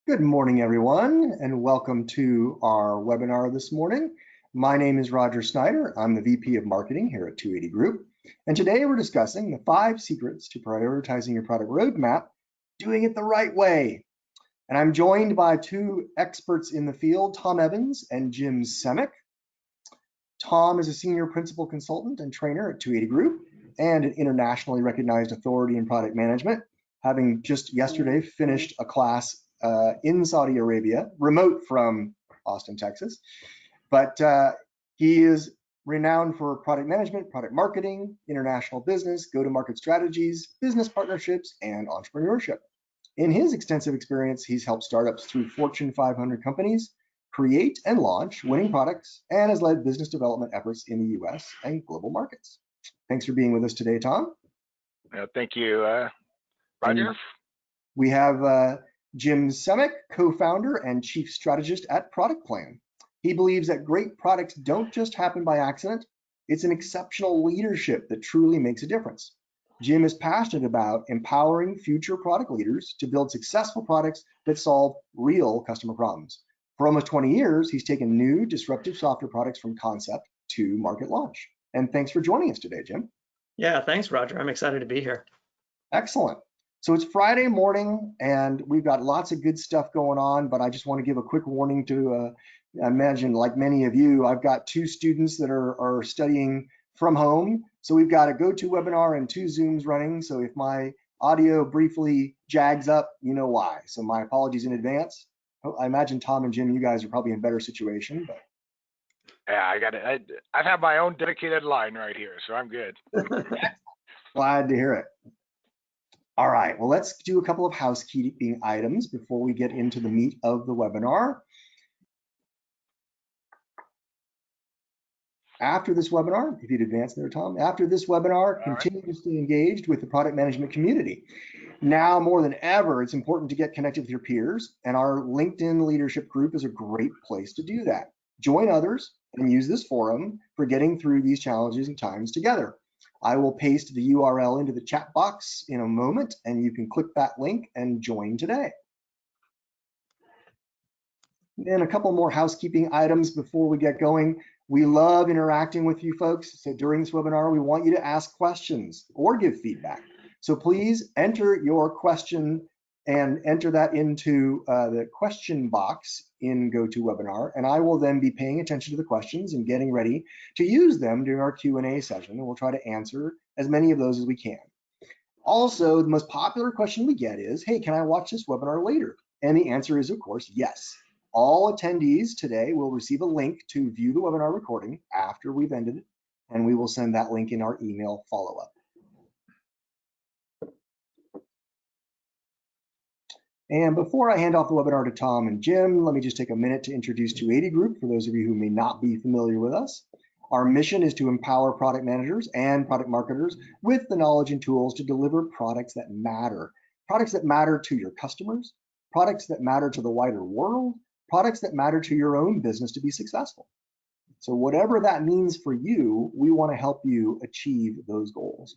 Good morning, everyone, and welcome to our webinar this morning. My name is Roger Snyder. I'm the VP of Marketing here at 280 Group. And today we're discussing the 5 secrets to prioritizing your product roadmap, doing it the right way. And I'm joined by 2 experts in the field, Tom Evans and Jim Semick. Tom is a senior principal consultant and trainer at 280 Group and an internationally recognized authority in product management, having just yesterday finished a class in Saudi Arabia, remote from Austin, Texas. But he is renowned for product management, product marketing, international business, go-to-market strategies, business partnerships, and entrepreneurship. In his extensive experience, he's helped startups through Fortune 500 companies create and launch winning products and has led business development efforts in the US and global markets. Thanks for being with us today, Tom. Thank you, Roger. And we have Jim Semick, co-founder and chief strategist at ProductPlan. He believes that great products don't just happen by accident. It's an exceptional leadership that truly makes a difference. Jim is passionate about empowering future product leaders to build successful products that solve real customer problems. For almost 20 years, he's taken new disruptive software products from concept to market launch. And thanks for joining us today, Jim. Yeah, thanks, Roger. I'm excited to be here. Excellent. So it's Friday morning and we've got lots of good stuff going on, but I just want to give a quick warning to imagine, like many of you, I've got 2 students that are studying from home. So we've got a GoToWebinar and 2 Zooms running. So if my audio briefly jags up, you know why. So my apologies in advance. I imagine Tom and Jim, you guys are probably in a better situation, but. Yeah, I have my own dedicated line right here, so I'm good. Glad to hear it. All right, well, let's do a couple of housekeeping items before we get into the meat of the webinar. After this webinar, if you'd advance there, Tom, after this webinar, continue to stay engaged with the product management community. Now more than ever, it's important to get connected with your peers, and our LinkedIn leadership group is a great place to do that. Join others and use this forum for getting through these challenges and times together. I will paste the URL into the chat box in a moment, and you can click that link and join today. And a couple more housekeeping items before we get going. We love interacting with you folks. So during this webinar, we want you to ask questions or give feedback. So please enter your question and enter that into the question box in GoToWebinar, and I will then be paying attention to the questions and getting ready to use them during our Q&A session, and we'll try to answer as many of those as we can. Also, the most popular question we get is, hey, can I watch this webinar later? And the answer is, of course, yes. All attendees today will receive a link to view the webinar recording after we've ended it, and we will send that link in our email follow-up. And before I hand off the webinar to Tom and Jim, let me just take a minute to introduce 280 Group for those of you who may not be familiar with us. Our mission is to empower product managers and product marketers with the knowledge and tools to deliver products that matter to your customers, products that matter to the wider world, products that matter to your own business to be successful. So whatever that means for you, we want to help you achieve those goals.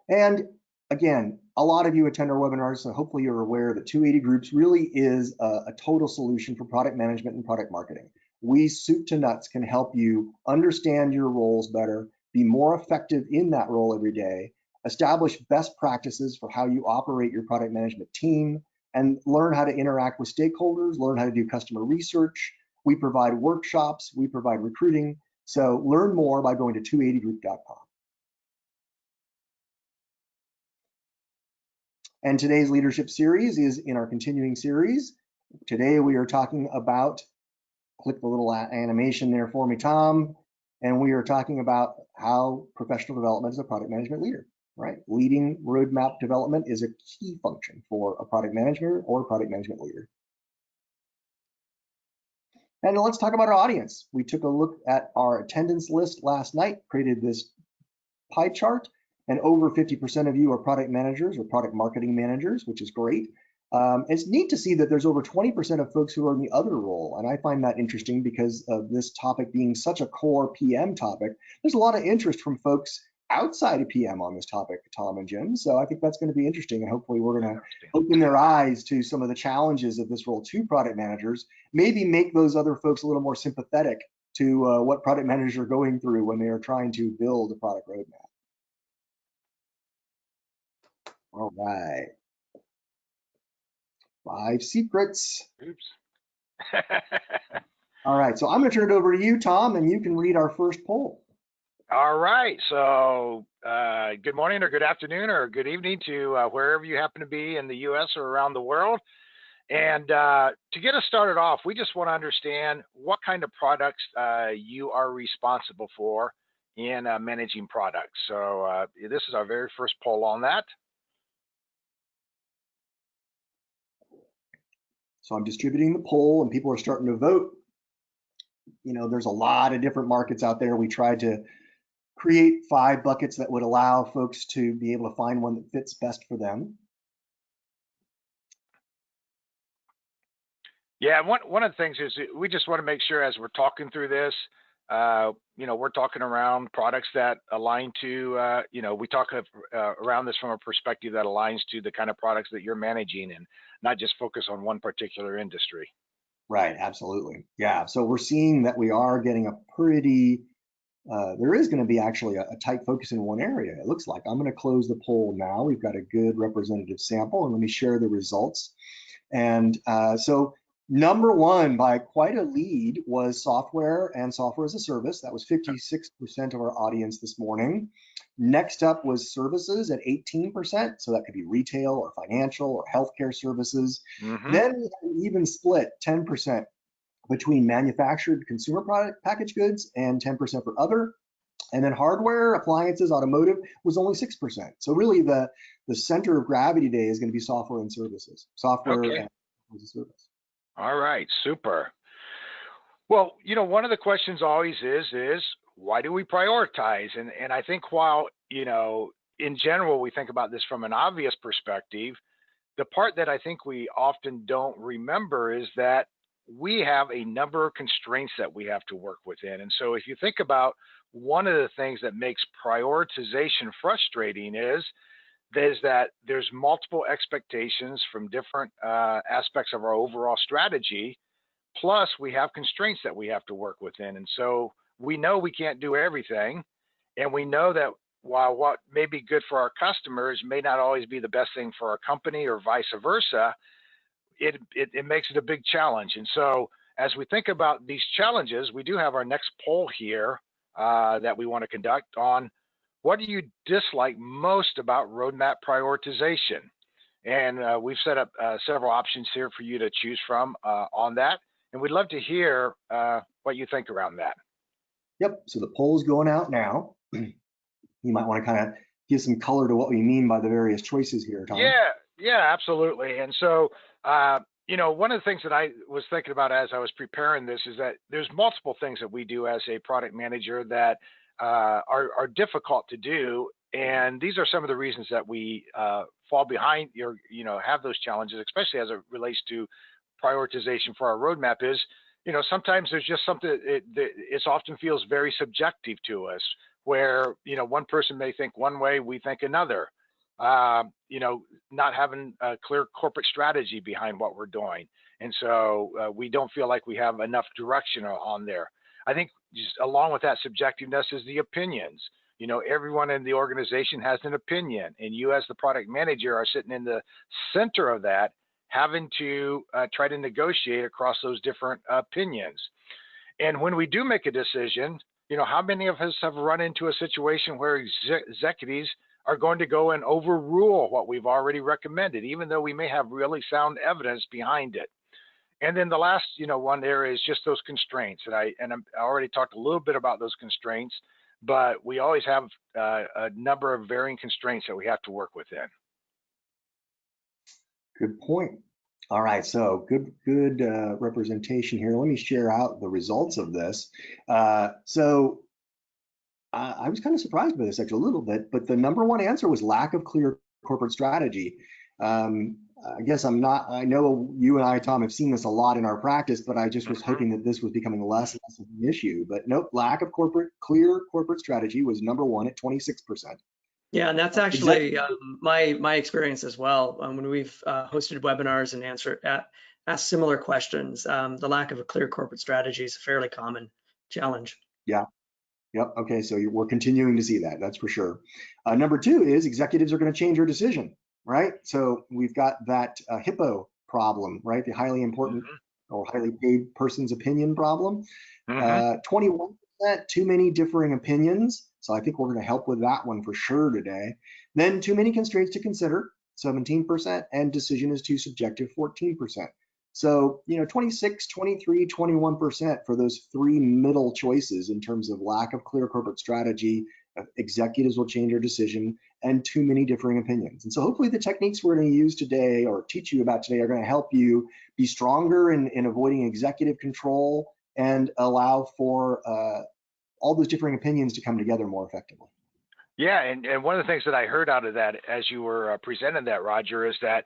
And again, a lot of you attend our webinars, so hopefully you're aware that 280 Groups really is a total solution for product management and product marketing. We, soup to nuts, can help you understand your roles better, be more effective in that role every day, establish best practices for how you operate your product management team, and learn how to interact with stakeholders, learn how to do customer research. We provide workshops, we provide recruiting. So learn more by going to 280group.com. And today's leadership series is in our continuing series. Today we are talking about, click the little animation there for me, Tom, and we are talking about how professional development is a product management leader, right? Leading roadmap development is a key function for a product manager or a product management leader. And let's talk about our audience. We took a look at our attendance list last night, created this pie chart, and over 50% of you are product managers or product marketing managers, which is great. It's neat to see that there's over 20% of folks who are in the other role, and I find that interesting because of this topic being such a core PM topic. There's a lot of interest from folks outside of PM on this topic, Tom and Jim. So I think that's going to be interesting, and hopefully we're going to open their eyes to some of the challenges of this role to product managers, maybe make those other folks a little more sympathetic to what product managers are going through when they are trying to build a product roadmap. All right. 5 secrets. Oops. All right, so I'm going to turn it over to you, Tom, and you can read our first poll. All right. So good morning or good afternoon or good evening to wherever you happen to be in the U.S. or around the world. And to get us started off, we just want to understand what kind of products you are responsible for in managing products. So this is our very first poll on that. So I'm distributing the poll and people are starting to vote. You know, there's a lot of different markets out there. We tried to create 5 buckets that would allow folks to be able to find one that fits best for them. Yeah, one of the things is we just want to make sure as we're talking through this, you know, we're talking around products that align to, you know, we talk around this from a perspective that aligns to the kind of products that you're managing and not just focus on one particular industry. Right, absolutely. Yeah, so we're seeing that we are getting a pretty, there is going to be actually a tight focus in one area, it looks like. I'm going to close the poll now. We've got a good representative sample, and let me share the results. And so number 1 by quite a lead was software and software as a service. That was 56% of our audience this morning. Next up was services at 18%. So that could be retail or financial or healthcare services. Then we had an even split, 10% between manufactured consumer product packaged goods and 10% for other. And then hardware, appliances, automotive was only 6%. So really the center of gravity today is going to be software and services, software and as a service. All right, super. Well, you know, one of the questions always is why do we prioritize? And I think while, you know, in general, we think about this from an obvious perspective, the part that I think we often don't remember is that we have a number of constraints that we have to work within. And so if you think about one of the things that makes prioritization frustrating is that there's multiple expectations from different aspects of our overall strategy. Plus, we have constraints that we have to work within. And so we know we can't do everything. And we know that while what may be good for our customers may not always be the best thing for our company or vice versa, it makes it a big challenge. And so as we think about these challenges, we do have our next poll here that we want to conduct on what do you dislike most about roadmap prioritization? And we've set up several options here for you to choose from on that. And we'd love to hear what you think around that. Yep, so the poll is going out now. You might want to kind of give some color to what we mean by the various choices here, Tom. Yeah, absolutely. And so, you know, one of the things that I was thinking about as I was preparing this is that there's multiple things that we do as a product manager that are difficult to do. And these are some of the reasons that we fall behind, you know, have those challenges, especially as it relates to prioritization for our roadmap is, you know, sometimes there's just something, it often feels very subjective to us where, you know, one person may think one way, we think another, you know, not having a clear corporate strategy behind what we're doing. And so we don't feel like we have enough direction on there. I think just along with that subjectiveness is the opinions. You know, everyone in the organization has an opinion, and you as the product manager are sitting in the center of that, having to try to negotiate across those different opinions. And when we do make a decision, you know, how many of us have run into a situation where executives are going to go and overrule what we've already recommended, even though we may have really sound evidence behind it? And then the last, you know, one area is just those constraints. And I already talked a little bit about those constraints, but we always have a number of varying constraints that we have to work within. Good point. All right, so good representation here. Let me share out the results of this. So I was kind of surprised by this actually a little bit, but the number 1 answer was lack of clear corporate strategy. I guess I'm not, I know you and I, Tom, have seen this a lot in our practice, but I just was Mhm. hoping that this was becoming less and less of an issue. But nope, lack of clear corporate strategy was number one at 26%. Yeah, and that's actually my experience as well. When we've hosted webinars and asked similar questions, the lack of a clear corporate strategy is a fairly common challenge. Yeah. Yep. Okay. So we're continuing to see that. That's for sure. Number two is executives are going to change their decision, right? So we've got that HIPPO problem, right? The highly important Mhm. or highly paid person's opinion problem. Mhm. 21%, too many differing opinions. So I think we're going to help with that one for sure today. Then too many constraints to consider, 17%, and decision is too subjective, 14%. So, 26, 23, 21% for those three middle choices in terms of lack of clear corporate strategy, executives will change their decision, and too many differing opinions. And so hopefully the techniques we're going to use today or teach you about today are going to help you be stronger in avoiding executive control and allow for all those differing opinions to come together more effectively. Yeah, and one of the things that I heard out of that as you were presenting that, Roger, is that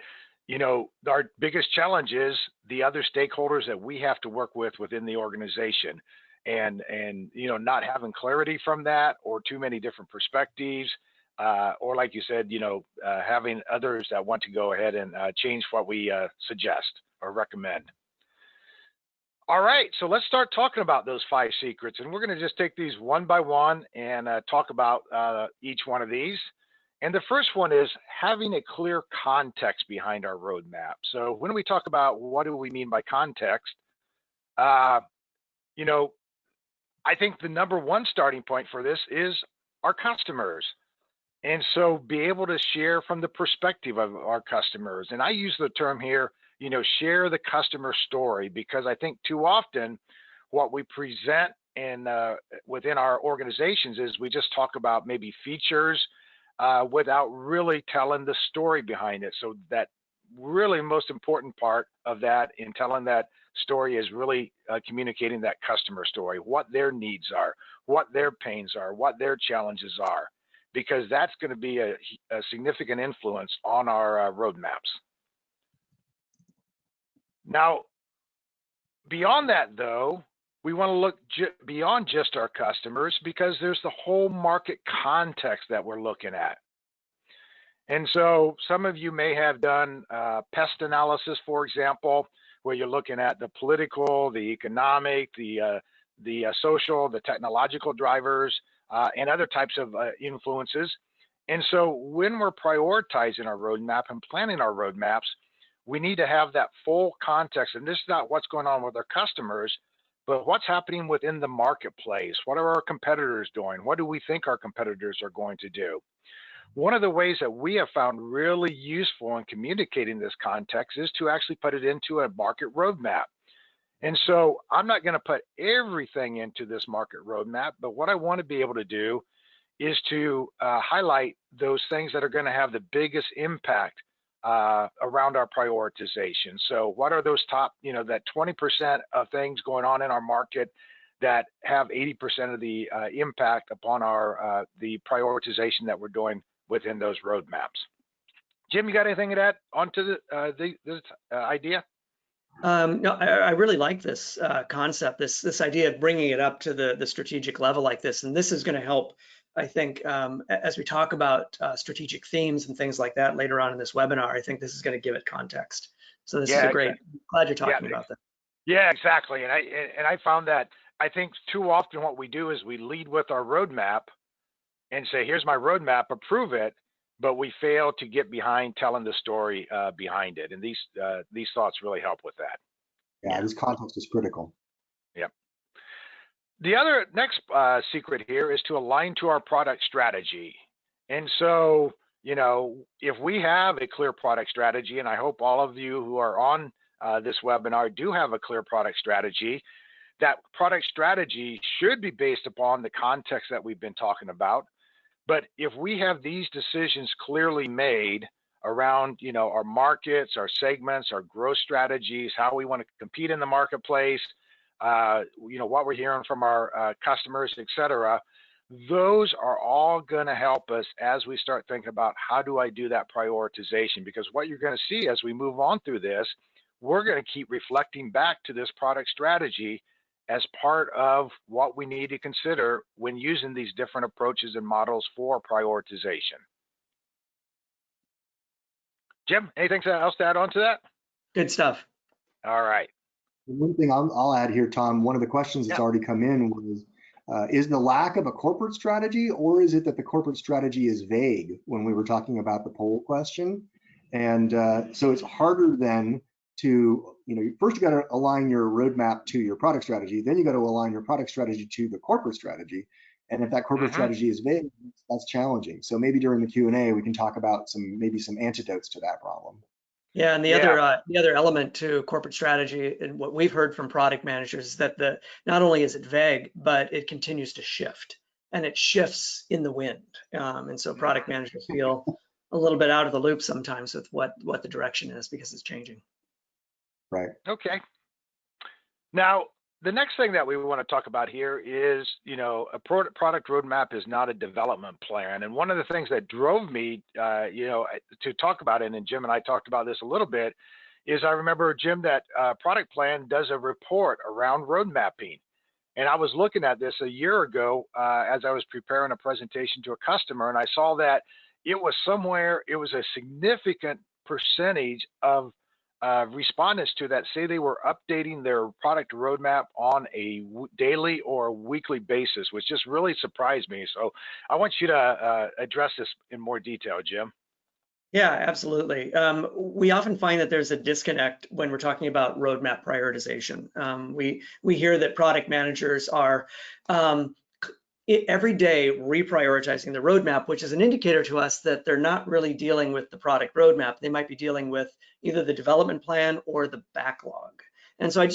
our biggest challenge is the other stakeholders that we have to work with within the organization, and not having clarity from that, or too many different perspectives, or like you said, having others that want to go ahead and change what we suggest or recommend. All right, so let's start talking about those 5 secrets, and we're going to just take these one by one and talk about each one of these. And the first one is having a clear context behind our roadmap. So when we talk about what do we mean by context, you know, I think the number one starting point for this is our customers. And so be able to share from the perspective of our customers. And I use the term here, share the customer story, because I think too often what we present in within our organizations is we just talk about maybe features without really telling the story behind it. So that really most important part of that in telling that story is really communicating that customer story, what their needs are, what their pains are, what their challenges are, because that's going to be a significant influence on our roadmaps. Now, beyond that, though, we want to look beyond just our customers, because there's the whole market context that we're looking at. And so some of you may have done pest analysis, for example, where you're looking at the political, the economic, the social, the technological drivers, and other types of influences. And so when we're prioritizing our roadmap and planning our roadmaps, we need to have that full context. And this is not what's going on with our customers, but what's happening within the marketplace. What are our competitors doing? What do we think our competitors are going to do? One of the ways that we have found really useful in communicating this context is to actually put it into a market roadmap. And so I'm not going to put everything into this market roadmap, but what I want to be able to do is to highlight those things that are going to have the biggest impact around our prioritization. So what are those top, that 20% of things going on in our market that have 80% of the impact upon our the prioritization that we're doing within those roadmaps. Jim, you got anything to add onto this idea? No, I really like this concept, this idea of bringing it up to the strategic level like this. And this is going to help, I think, as we talk about strategic themes and things like that later on in this webinar. I think this is going to give it context. So this is a great, glad you're talking about that. Yeah, exactly. And I found that I think too often what we do is we lead with our roadmap and say, here's my roadmap, approve it, but we fail to get behind telling the story behind it. And these thoughts really help with that. Yeah, this context is critical. Yep. The other next secret here is to align to our product strategy. And so, if we have a clear product strategy, and I hope all of you who are on this webinar do have a clear product strategy, that product strategy should be based upon the context that we've been talking about. But if we have these decisions clearly made around, our markets, our segments, our growth strategies, how we want to compete in the marketplace, what we're hearing from our customers, et cetera, Those are all going to help us as we start thinking about how do I do that prioritization, because what you're going to see as we move on through this, we're going to keep reflecting back to this product strategy as part of what we need to consider when using these different approaches and models for prioritization. Jim, anything else to add on to that? Good stuff. All right. One thing I'll add here, Tom, one of the questions that's already come in was, is the lack of a corporate strategy, or is it that the corporate strategy is vague when we were talking about the poll question? And so it's harder then to, first you got to align your roadmap to your product strategy, then you got to align your product strategy to the corporate strategy. And if that corporate strategy is vague, that's challenging. So maybe during the Q&A, we can talk about maybe some antidotes to that problem. Yeah, and the other element to corporate strategy, and what we've heard from product managers, is that not only is it vague, but it continues to shift, and it shifts in the wind. And so product managers feel a little bit out of the loop sometimes with what the direction is, because it's changing. Right. Okay. Now, the next thing that we want to talk about here is, a product roadmap is not a development plan. And one of the things that drove me, to talk about it, and Jim and I talked about this a little bit, is I remember, Jim, that Product Plan does a report around road mapping. And I was looking at this a year ago as I was preparing a presentation to a customer, and I saw that it was a significant percentage of respondents to that say they were updating their product roadmap on a daily or weekly basis, which just really surprised me. So I want you to address this in more detail, Jim. Yeah, absolutely. We often find that there's a disconnect when we're talking about roadmap prioritization. We hear that product managers are every day reprioritizing the roadmap, which is an indicator to us that they're not really dealing with the product roadmap. They might be dealing with either the development plan or the backlog. And so I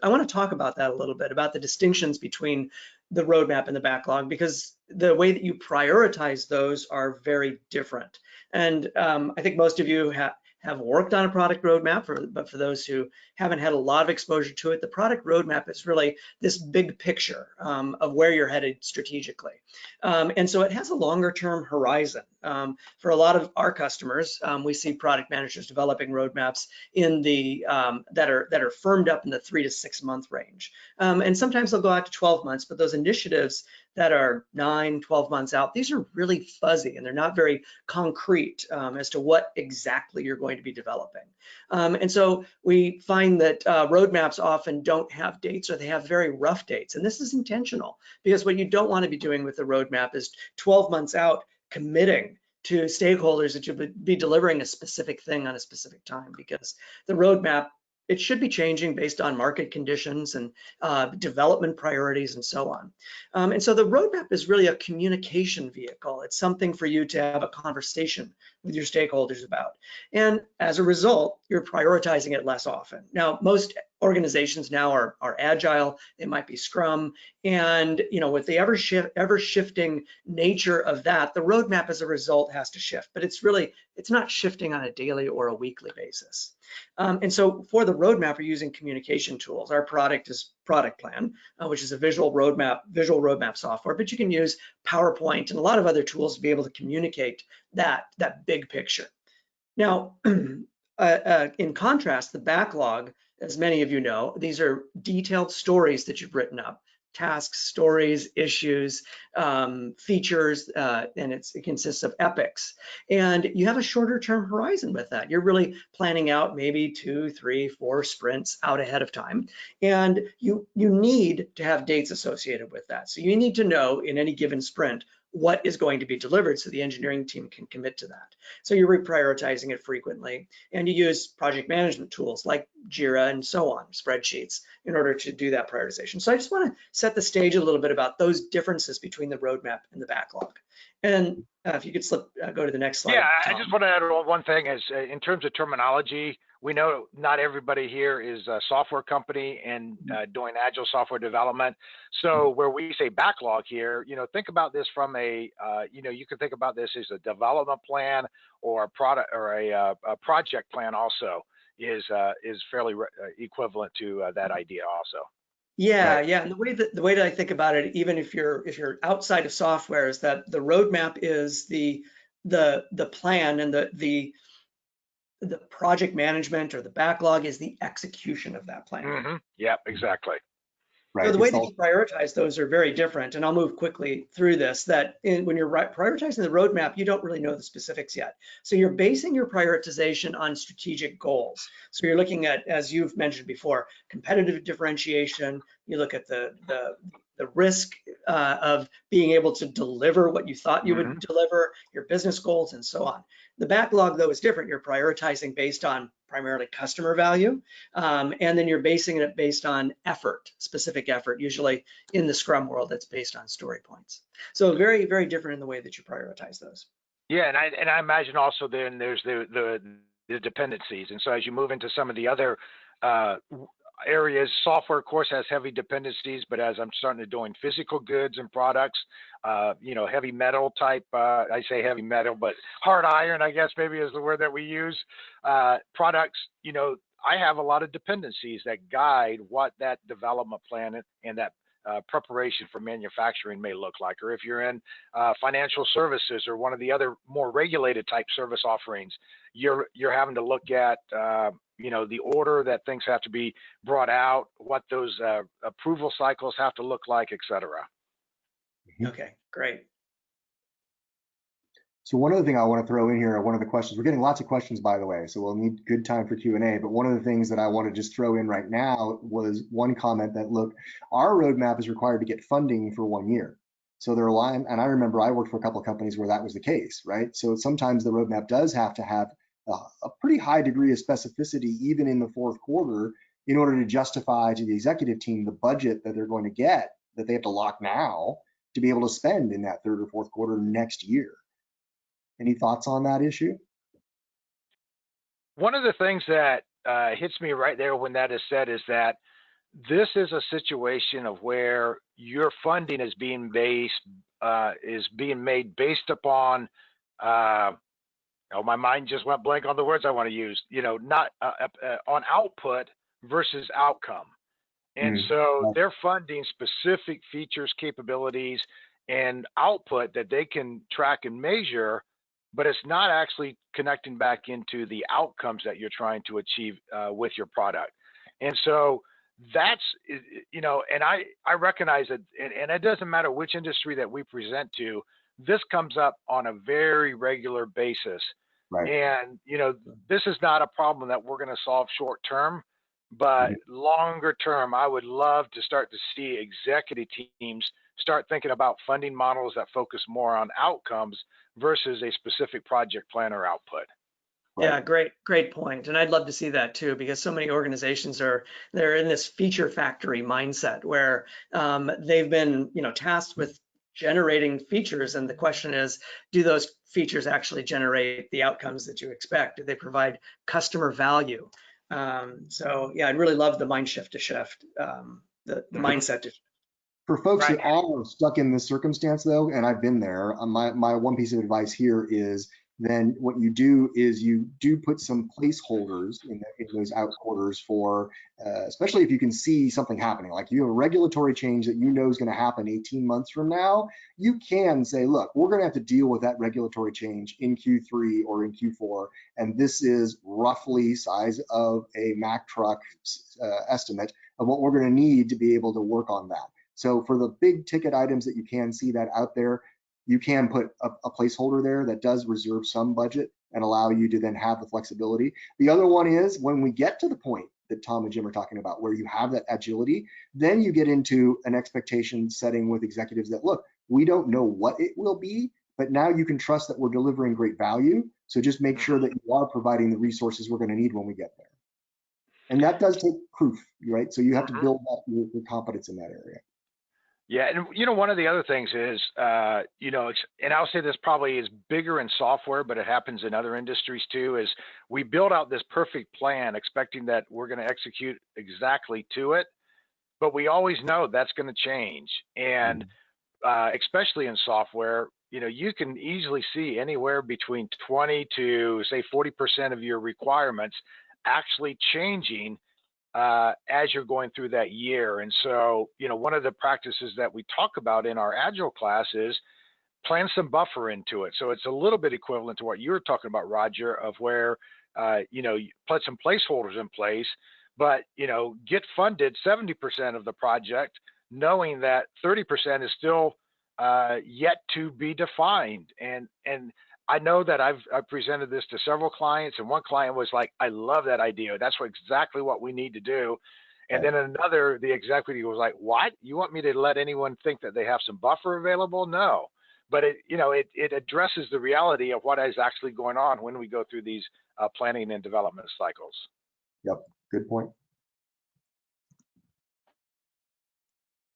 want to talk about that a little bit, about the distinctions between the roadmap and the backlog, because the way that you prioritize those are very different. And I think most of you have worked on a product roadmap, but for those who haven't had a lot of exposure to it, the product roadmap is really this big picture of where you're headed strategically. And so it has a longer term horizon. For a lot of our customers, we see product managers developing roadmaps in that are firmed up in the 3 to 6 month range. And sometimes they'll go out to 12 months, but those initiatives that are 9, 12 months out, these are really fuzzy and they're not very concrete as to what exactly you're going to be developing. And so we find that roadmaps often don't have dates, or they have very rough dates. And this is intentional, because what you don't want to be doing with the roadmap is 12 months out committing to stakeholders that you'll be delivering a specific thing on a specific time, because the roadmap, it should be changing based on market conditions and development priorities and so on. And so the roadmap is really a communication vehicle. It's something for you to have a conversation with your stakeholders about. And as a result, you're prioritizing it less often. Now, most organizations now are agile, they might be Scrum, and with the ever shifting nature of that, the roadmap as a result has to shift, but it's not shifting on a daily or a weekly basis. And so for the roadmap, we're using communication tools. Our product is ProductPlan, which is a visual roadmap software, but you can use PowerPoint and a lot of other tools to be able to communicate that big picture. Now, in contrast, the backlog, as many of you know, these are detailed stories that you've written up, tasks, stories, issues, features, and it consists of epics. And you have a shorter term horizon with that. You're really planning out maybe 2, 3, 4 sprints out ahead of time. And you need to have dates associated with that. So you need to know in any given sprint what is going to be delivered so the engineering team can commit to that. So you're reprioritizing it frequently, and you use project management tools like Jira and so on, spreadsheets, in order to do that prioritization. So I just want to set the stage a little bit about those differences between the roadmap and the backlog. And if you could go to the next slide. Yeah, Tom. I just want to add one thing is in terms of terminology, we know not everybody here is a software company and doing agile software development. So where we say backlog here, think about this from a, you can think about this as a development plan or a product or a project plan also is fairly equivalent to that idea also. Yeah, right? yeah. And the way that I think about it, even if you're outside of software, is that the roadmap is the plan, and the project management or the backlog is the execution of that plan. Yep, exactly. So Right. the way It's that all you prioritize those are very different, and I'll move quickly through this. When you're prioritizing the roadmap, you don't really know the specifics yet. So you're basing your prioritization on strategic goals. So you're looking at, as you've mentioned before, competitive differentiation. You look at the risk of being able to deliver what you thought you would deliver, your business goals, and so on. The backlog, though, is different. You're prioritizing based on primarily customer value, and then you're basing it based on effort, specific effort. Usually in the Scrum world, it's based on story points. So very, very different in the way that you prioritize those. Yeah, and I imagine also then there's the dependencies, and so as you move into some of the other uh, areas, software of course has heavy dependencies, but as I'm starting to doing physical goods and products, heavy metal type, I say heavy metal, but hard iron, I guess maybe is the word that we use, products, I have a lot of dependencies that guide what that development plan and that preparation for manufacturing may look like. Or if you're in financial services or one of the other more regulated type service offerings, you're having to look at the order that things have to be brought out, what those approval cycles have to look like, et cetera. Okay, great. So one other thing I want to throw in here, one of the questions, we're getting lots of questions, by the way, so we'll need good time for Q&A, but one of the things that I want to just throw in right now was one comment that, look, our roadmap is required to get funding for 1 year. So they're aligned, and I remember I worked for a couple of companies where that was the case, right? So sometimes the roadmap does have to have a pretty high degree of specificity, even in the fourth quarter, in order to justify to the executive team the budget that they're going to get, that they have to lock now to be able to spend in that third or fourth quarter next year. Any thoughts on that issue? One of the things that hits me right there when that is said is that this is a situation of where your funding is being made based upon my mind just went blank on the words I want to use, not on output versus outcome. And so they're funding specific features, capabilities, and output that they can track and measure, but it's not actually connecting back into the outcomes that you're trying to achieve with your product. And so that's, and I recognize that, and it doesn't matter which industry that we present to, this comes up on a very regular basis. Right. And, this is not a problem that we're going to solve short term, but longer term, I would love to start to see executive teams start thinking about funding models that focus more on outcomes versus a specific project plan or output. Right. Yeah, great point. And I'd love to see that too, because so many organizations they're in this feature factory mindset where they've been, tasked with generating features. And the question is, do those features actually generate the outcomes that you expect? Do they provide customer value? So yeah, I'd really love the mind shift to shift, the mindset to shift. For folks Right. that are stuck in this circumstance, though, and I've been there, my one piece of advice here is then what you do is you do put some placeholders in those out quarters for, especially if you can see something happening, like you have a regulatory change that you know is going to happen 18 months from now, you can say, look, we're going to have to deal with that regulatory change in Q3 or in Q4, and this is roughly size of a Mack truck estimate of what we're going to need to be able to work on that. So for the big ticket items that you can see that out there, you can put a placeholder there that does reserve some budget and allow you to then have the flexibility. The other one is when we get to the point that Tom and Jim are talking about, where you have that agility, then you get into an expectation setting with executives that, look, we don't know what it will be, but now you can trust that we're delivering great value. So just make sure that you are providing the resources we're going to need when we get there. And that does take proof, right? So you have to build up your competence in that area. Yeah, and one of the other things is, and I'll say this probably is bigger in software, but it happens in other industries too, is we build out this perfect plan expecting that we're going to execute exactly to it, but we always know that's going to change. And especially in software, you can easily see anywhere between 20 to say 40% of your requirements actually changing as you're going through that year. And so, one of the practices that we talk about in our Agile class is plan some buffer into it. So it's a little bit equivalent to what you were talking about, Roger, of where, you put some placeholders in place, but, get funded 70% of the project, knowing that 30% is still yet to be defined. And I know that I've presented this to several clients, and one client was like, I love that idea. That's exactly what we need to do. And then another, the executive was like, what? You want me to let anyone think that they have some buffer available? No. But it addresses the reality of what is actually going on when we go through these planning and development cycles. Yep, good point.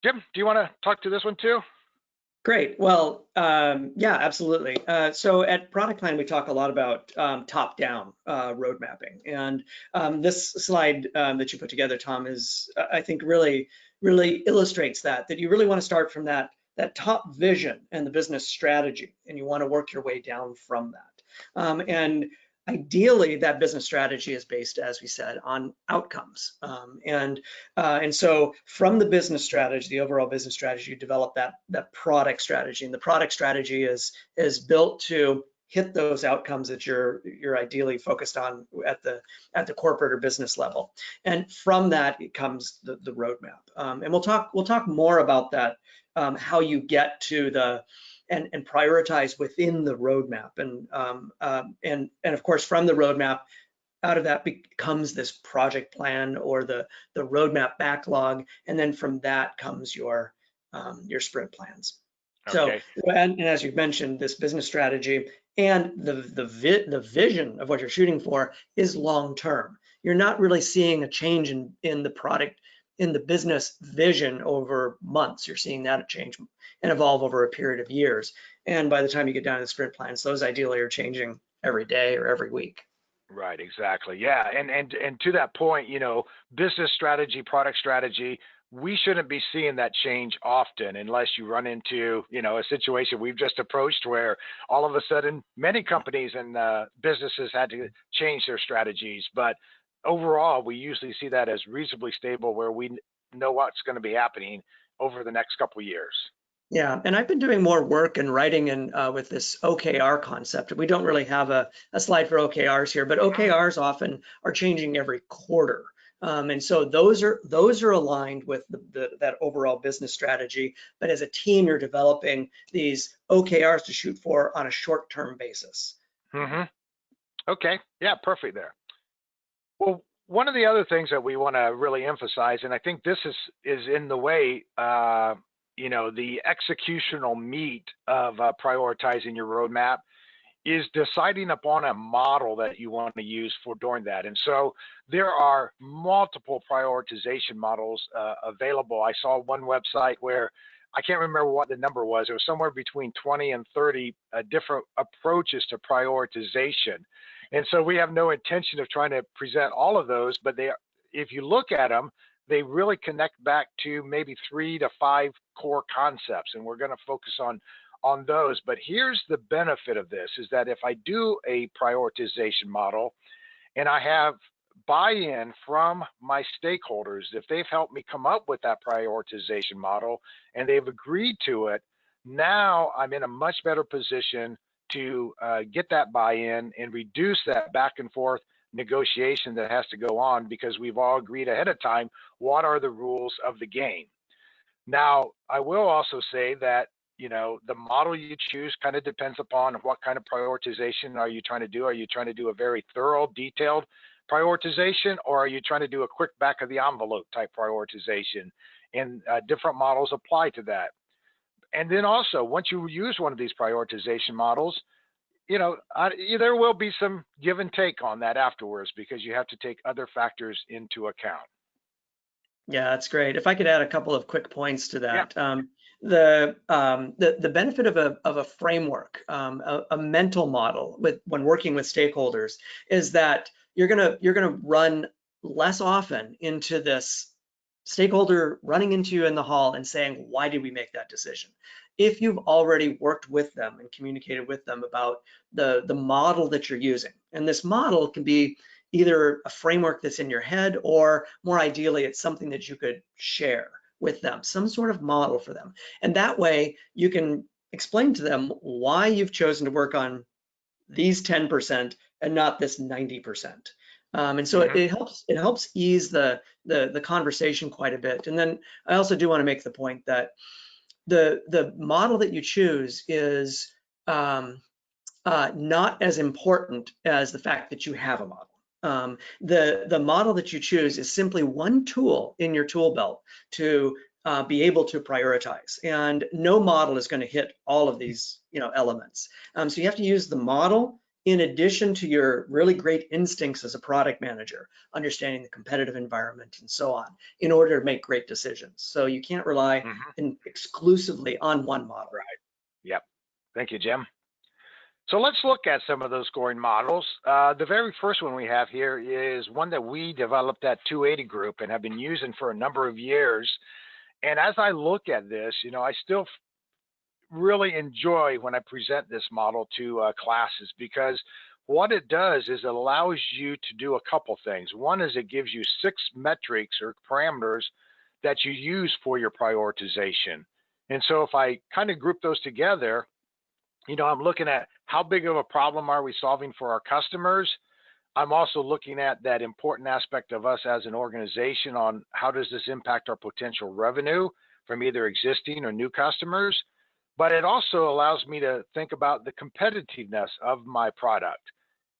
Jim, do you want to talk to this one too? Great. Well, yeah, absolutely. So at ProductPlan, we talk a lot about top-down road mapping. And this slide that you put together, Tom, is, I think, really illustrates that you really want to start from that top vision and the business strategy, and you want to work your way down from that. And ideally, that business strategy is based, as we said, on outcomes. And so from the business strategy, the overall business strategy, you develop that product strategy. And the product strategy is built to hit those outcomes that you're ideally focused on at the corporate or business level. And from that, it comes the roadmap. And we'll talk more about that, how you get to and prioritize within the roadmap. And of course, from the roadmap, out of that becomes this project plan or the roadmap backlog. And then from that comes your sprint plans. Okay. So, and as you mentioned, this business strategy and the vision of what you're shooting for is long-term. You're not really seeing a change in the product, in the business vision over months. You're seeing that change and evolve over a period of years. And by the time you get down to the sprint plans, those ideally are changing every day or every week. Right, exactly. Yeah, and to that point, business strategy, product strategy, we shouldn't be seeing that change often unless you run into, a situation we've just approached where all of a sudden many companies and businesses had to change their strategies. But overall, we usually see that as reasonably stable where we know what's going to be happening over the next couple of years. Yeah, and I've been doing more work and writing in with this OKR concept. We don't really have a slide for OKRs here, but OKRs often are changing every quarter. And so those are aligned with that overall business strategy. But as a team, you're developing these OKRs to shoot for on a short-term basis. Mm-hmm. Okay, yeah, perfect there. Well, one of the other things that we want to really emphasize, and I think this is in the way, the executional meat of prioritizing your roadmap is deciding upon a model that you want to use for doing that. And so there are multiple prioritization models available. I saw one website where I can't remember what the number was. It was somewhere between 20 and 30 different approaches to prioritization. And so we have no intention of trying to present all of those, but if you look at them, they really connect back to maybe 3 to 5 core concepts, and we're going to focus on those. But here's the benefit of this, is that if I do a prioritization model and I have buy-in from my stakeholders, if they've helped me come up with that prioritization model and they've agreed to it, now I'm in a much better position to get that buy-in and reduce that back and forth negotiation that has to go on, because we've all agreed ahead of time what are the rules of the game. Now, I will also say that the model you choose kind of depends upon what kind of prioritization are you trying to do. Are you trying to do a very thorough, detailed prioritization, or are you trying to do a quick back of the envelope type prioritization? And different models apply to that. And then also, once you use one of these prioritization models, there will be some give and take on that afterwards, because you have to take other factors into account. Yeah, that's great. If I could add a couple of quick points to that. Yeah. The benefit of a framework, a mental model when working with stakeholders, is that you're gonna run less often into this stakeholder running into you in the hall and saying, why did we make that decision? If you've already worked with them and communicated with them about the model that you're using, and this model can be either a framework that's in your head, or more ideally, it's something that you could share with them, some sort of model for them. And that way you can explain to them why you've chosen to work on these 10% and not this 90%. And so it helps ease the conversation quite a bit. And then I also do want to make the point that the model that you choose is not as important as the fact that you have a model. The model that you choose is simply one tool in your tool belt to be able to prioritize, and no model is going to hit all of these elements. So you have to use the model in addition to your really great instincts as a product manager, understanding the competitive environment and so on, in order to make great decisions. So you can't rely exclusively on one model. Right. Yep. Thank you, Jim. So let's look at some of those scoring models. The very first one we have here is one that we developed at 280 Group and have been using for a number of years. And as I look at this, I still really enjoy when I present this model to classes, because what it does is it allows you to do a couple things. One is it gives you 6 metrics or parameters that you use for your prioritization. And so if I kind of group those together, I'm looking at how big of a problem are we solving for our customers. I'm also looking at that important aspect of us as an organization on how does this impact our potential revenue from either existing or new customers. But it also allows me to think about the competitiveness of my product.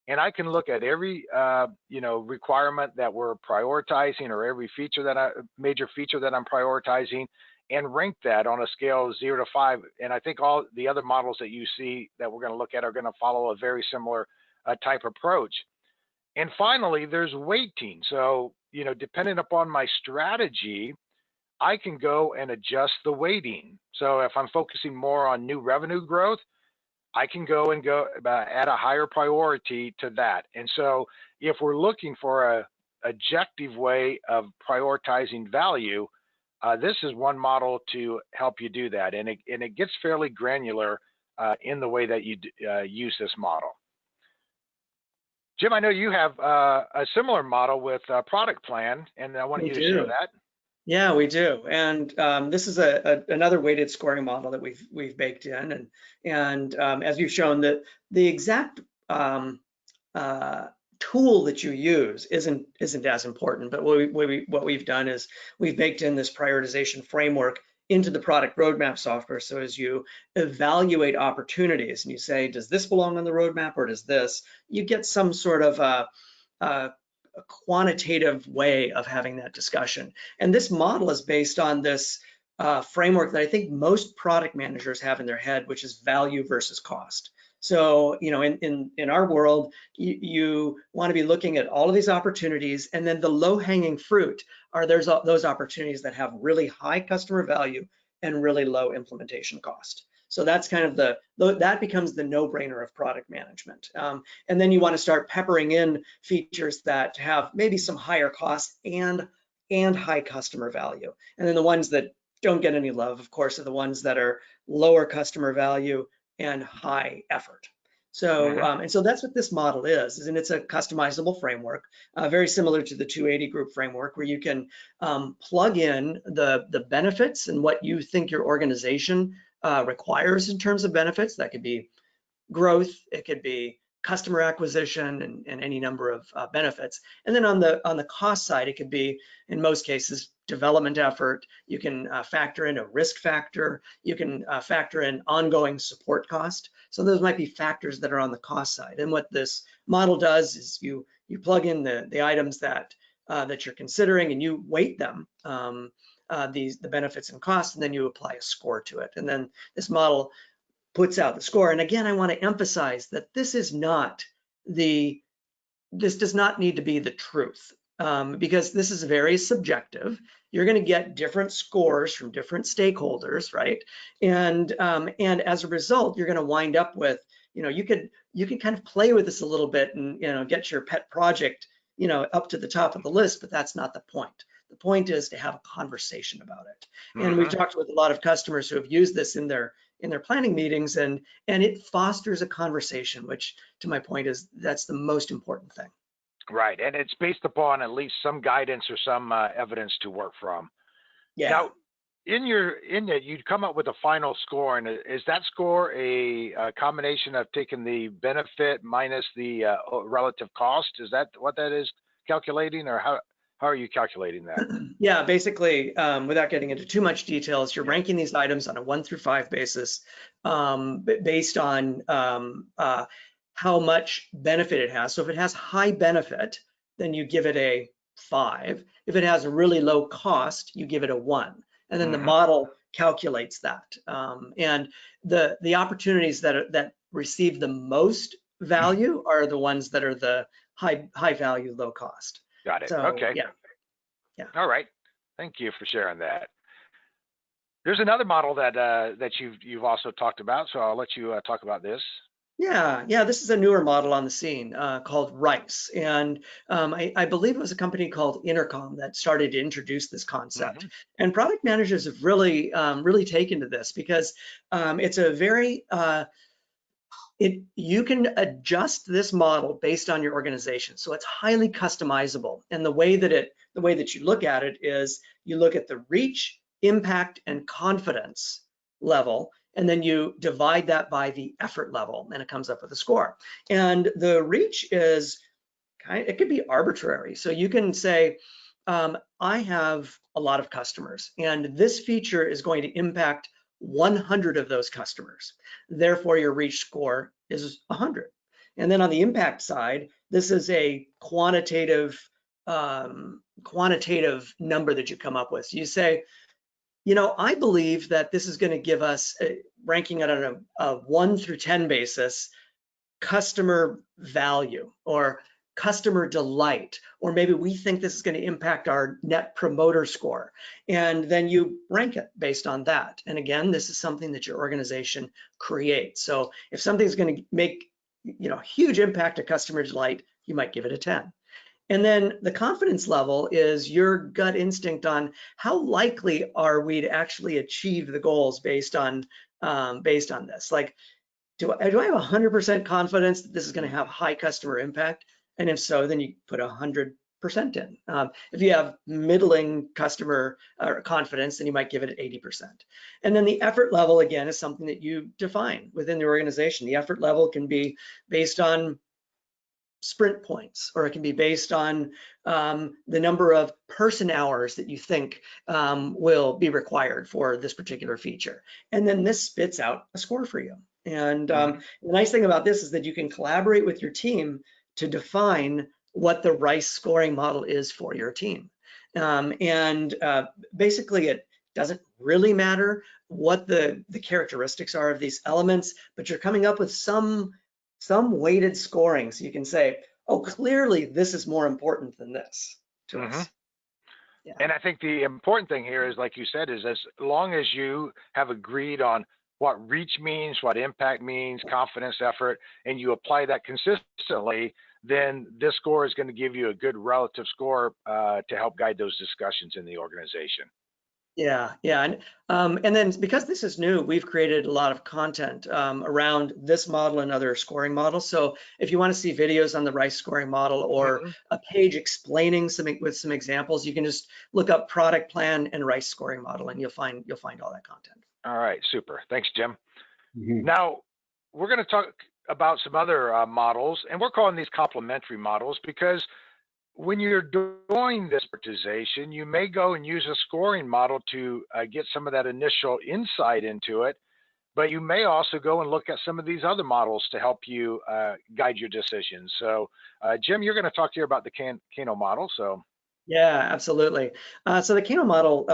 And I can look at every requirement that we're prioritizing, or every major feature that I'm prioritizing, and rank that on a scale of 0 to 5. And I think all the other models that you see that we're going to look at are going to follow a very similar type approach. And finally, there's weighting. So, depending upon my strategy, I can go and adjust the weighting. So if I'm focusing more on new revenue growth, I can go add a higher priority to that. And so if we're looking for a objective way of prioritizing value, this is one model to help you do that. And it gets fairly granular in the way that you use this model. Jim, I know you have a similar model with ProductPlan, and I want you to share that. Yeah, we do, and this is another weighted scoring model that we've baked in, and as you've shown, that the exact tool that you use isn't as important. But what we've done is we've baked in this prioritization framework into the product roadmap software. So as you evaluate opportunities and you say, does this belong on the roadmap or does this, you get some sort of a quantitative way of having that discussion. And this model is based on this framework that I think most product managers have in their head, which is value versus cost. So, in our world, you want to be looking at all of these opportunities, and then the low-hanging fruit are those opportunities that have really high customer value and really low implementation cost. So that's kind of that becomes the no-brainer of product management. And then you want to start peppering in features that have maybe some higher cost and high customer value. And then the ones that don't get any love, of course, are the ones that are lower customer value and high effort. So and so that's what this model is, and it's a customizable framework, very similar to the 280 Group framework, where you can plug in the benefits and what you think your organization requires in terms of benefits. That could be growth, it could be customer acquisition, and any number of benefits. And then on the cost side, it could be, in most cases, development effort. You can factor in a risk factor. You can factor in ongoing support cost. So those might be factors that are on the cost side. And what this model does is you plug in the items that you're considering, and you weight them, the benefits and costs, and then you apply a score to it. And then this model puts out the score. And again, I want to emphasize that this does not need to be the truth, because this is very subjective. You're going to get different scores from different stakeholders, right? And as a result, you're going to wind up with, you can kind of play with this a little bit and get your pet project up to the top of the list, but that's not the point. The point is to have a conversation about it. And we've talked with a lot of customers who have used this in their planning meetings, and it fosters a conversation, which, to my point, that's the most important thing. Right, and it's based upon at least some guidance or some evidence to work from. Yeah. Now, in it, you'd come up with a final score, and is that score a combination of taking the benefit minus the relative cost? Is that what that is calculating, or how are you calculating that? Yeah, basically, without getting into too much details, you're Yeah. ranking these items on a 1 through 5 basis, based on how much benefit it has. So if it has high benefit, then you give it a 5. If it has a really low cost, you give it a 1. And then the model calculates that. And the opportunities that receive the most value are the ones that are the high value, low cost. Got it. So Okay. yeah. Yeah. All right. Thank you for sharing that. There's another model that you've also talked about, so I'll let you talk about this. Yeah, this is a newer model on the scene called RICE, and I believe it was a company called Intercom that started to introduce this concept. And product managers have really, really taken to this because it's a very you can adjust this model based on your organization, so it's highly customizable. And the way that you look at it is you look at the reach, impact, and confidence level, and then you divide that by the effort level, and it comes up with a score. And the reach is it could be arbitrary. So you can say, I have a lot of customers, and this feature is going to impact 100 of those customers. Therefore, your reach score is 100. And then on the impact side, this is a quantitative number that you come up with. So you say, I believe that this is going to give us, ranking it on a 1 through 10 basis, customer value or customer delight, or maybe we think this is going to impact our net promoter score. And then you rank it based on that. And again, this is something that your organization creates. So if something's going to make huge impact to customer delight, you might give it a 10. And then the confidence level is your gut instinct on how likely are we to actually achieve the goals based on this. Like, do I have 100% confidence that this is going to have high customer impact? And if so, then you put 100% in. If you have middling customer confidence, then you might give it 80%. And then the effort level, again, is something that you define within the organization. The effort level can be based on sprint points, or it can be based on the number of person hours that you think will be required for this particular feature. And then this spits out a score for you. And the nice thing about this is that you can collaborate with your team to define what the RICE scoring model is for your team. Basically, it doesn't really matter what the characteristics are of these elements, but you're coming up with some weighted scoring. So you can say, oh, clearly this is more important than this to us. Yeah. And I think the important thing here is, like you said, is as long as you have agreed on what reach means, what impact means, confidence, effort, and you apply that consistently, then this score is going to give you a good relative score to help guide those discussions in the organization. Yeah. And then because this is new, we've created a lot of content around this model and other scoring models. So if you want to see videos on the RICE scoring model or a page explaining with some examples, you can just look up ProductPlan and RICE scoring model, and you'll find all that content. All right, super. Thanks, Jim. Now we're going to talk about some other models, and we're calling these complementary models because when you're doing this prioritization, you may go and use a scoring model to get some of that initial insight into it, but you may also go and look at some of these other models to help you guide your decisions. So Jim, you're going to talk here about the Kano model. So. Yeah, absolutely. So the Kano model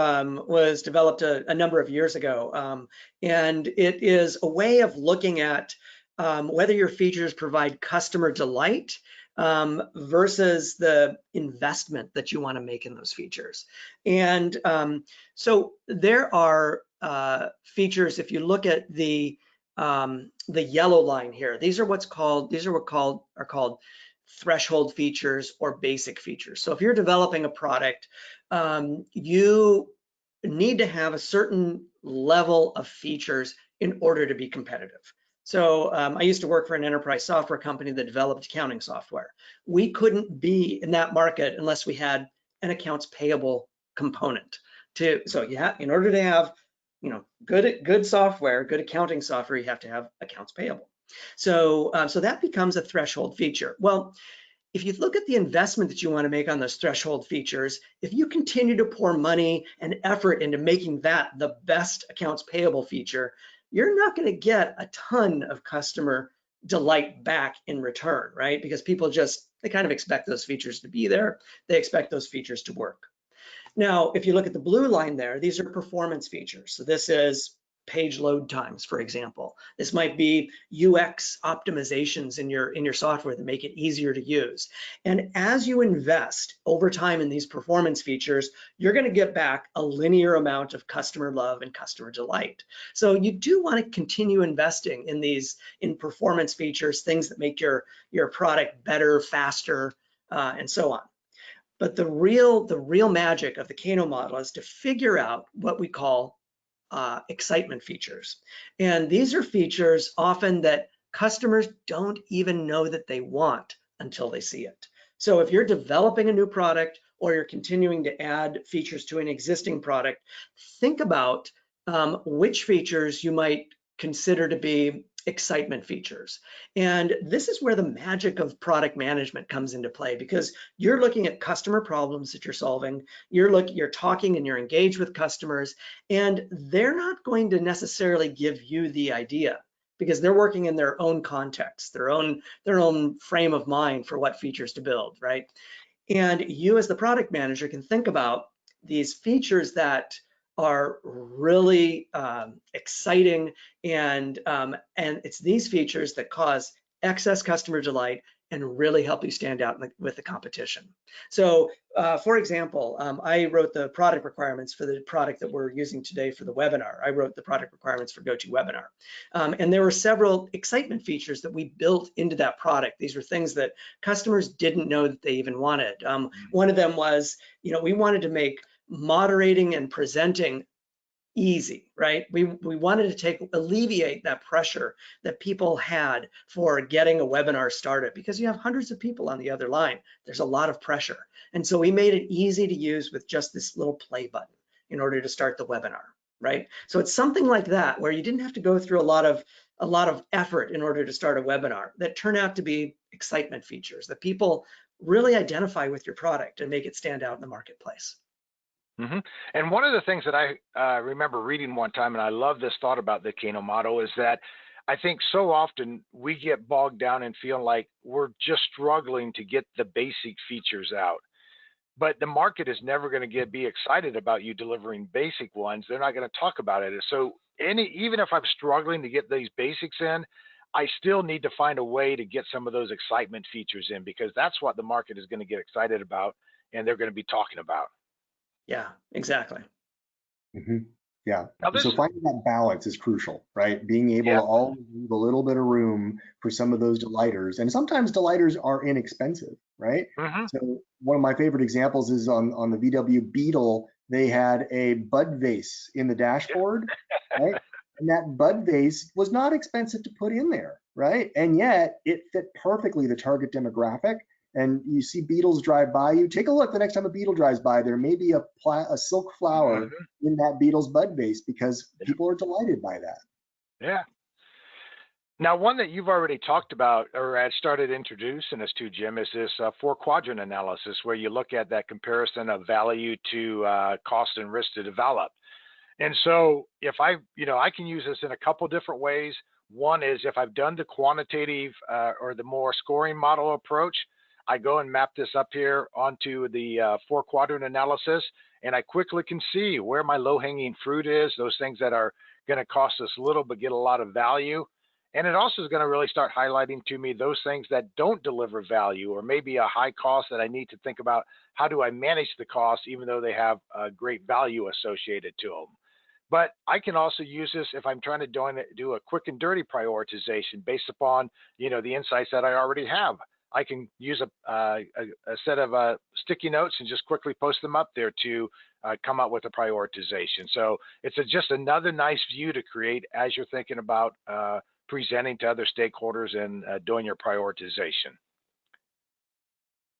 was developed a number of years ago, and it is a way of looking at whether your features provide customer delight versus the investment that you want to make in those features. And so there are features. If you look at the yellow line here, these are what are called threshold features or basic features. So if you're developing a product, you need to have a certain level of features in order to be competitive. So I used to work for an enterprise software company that developed accounting software. We couldn't be in that market unless we had an accounts payable component. So in order to have, good software, good accounting software, you have to have accounts payable. So so that becomes a threshold feature. Well, if you look at the investment that you want to make on those threshold features, if you continue to pour money and effort into making that the best accounts payable feature, you're not going to get a ton of customer delight back in return, right? Because people they kind of expect those features to be there. They expect those features to work. Now, if you look at the blue line there, these are performance features. So this is page load times, for example. This might be UX optimizations in your software that make it easier to use. And as you invest over time in these performance features, you're going to get back a linear amount of customer love and customer delight. So you do want to continue investing in performance features, things that make your product better, faster, and so on. But the real magic of the Kano model is to figure out what we call excitement features. And these are features often that customers don't even know that they want until they see it. So if you're developing a new product or you're continuing to add features to an existing product, think about which features you might consider to be excitement features. And this is where the magic of product management comes into play, because you're looking at customer problems that you're solving, you're talking and you're engaged with customers, and they're not going to necessarily give you the idea because they're working in their own context, their own frame of mind for what features to build, right? And you as the product manager can think about these features that are really exciting, and it's these features that cause excess customer delight and really help you stand out with the competition. So for example, I wrote the product requirements for the product that we're using today for the webinar. I wrote the product requirements for GoToWebinar. And there were several excitement features that we built into that product. These were things that customers didn't know that they even wanted. One of them was, we wanted to make moderating and presenting easy, right? We wanted to alleviate that pressure that people had for getting a webinar started, because you have hundreds of people on the other line. There's a lot of pressure. And so we made it easy to use with just this little play button in order to start the webinar, right? So it's something like that, where you didn't have to go through a lot of effort in order to start a webinar, that turn out to be excitement features that people really identify with your product and make it stand out in the marketplace. Mm-hmm. And one of the things that I remember reading one time, and I love this thought about the Kano model, is that I think so often we get bogged down and feeling like we're just struggling to get the basic features out. But the market is never going to be excited about you delivering basic ones. They're not going to talk about it. So even if I'm struggling to get these basics in, I still need to find a way to get some of those excitement features in, because that's what the market is going to get excited about and they're going to be talking about. Yeah, exactly. Mm-hmm. Yeah. Now So finding that balance is crucial, right? Being able to always leave a little bit of room for some of those delighters. And sometimes delighters are inexpensive, right? Mm-hmm. So one of my favorite examples is on the VW Beetle, they had a bud vase in the dashboard, right? And that bud vase was not expensive to put in there, right? And yet it fit perfectly the target demographic. And you see beetles drive by you. Take a look the next time a beetle drives by. There may be a silk flower in that beetle's bud vase, because people are delighted by that. Yeah. Now, one that you've already talked about or had started introducing us to, Jim, is this 4-quadrant analysis, where you look at that comparison of value to cost and risk to develop. And so if I can use this in a couple different ways. One is if I've done the quantitative or the more scoring model approach, I go and map this up here onto the 4-quadrant analysis, and I quickly can see where my low-hanging fruit is, those things that are going to cost us little but get a lot of value. And it also is going to really start highlighting to me those things that don't deliver value, or maybe a high cost that I need to think about how do I manage the cost, even though they have a great value associated to them. But I can also use this if I'm trying to do a quick and dirty prioritization based upon the insights that I already have. I can use a set of sticky notes and just quickly post them up there to come up with a prioritization. So it's just another nice view to create as you're thinking about presenting to other stakeholders and doing your prioritization.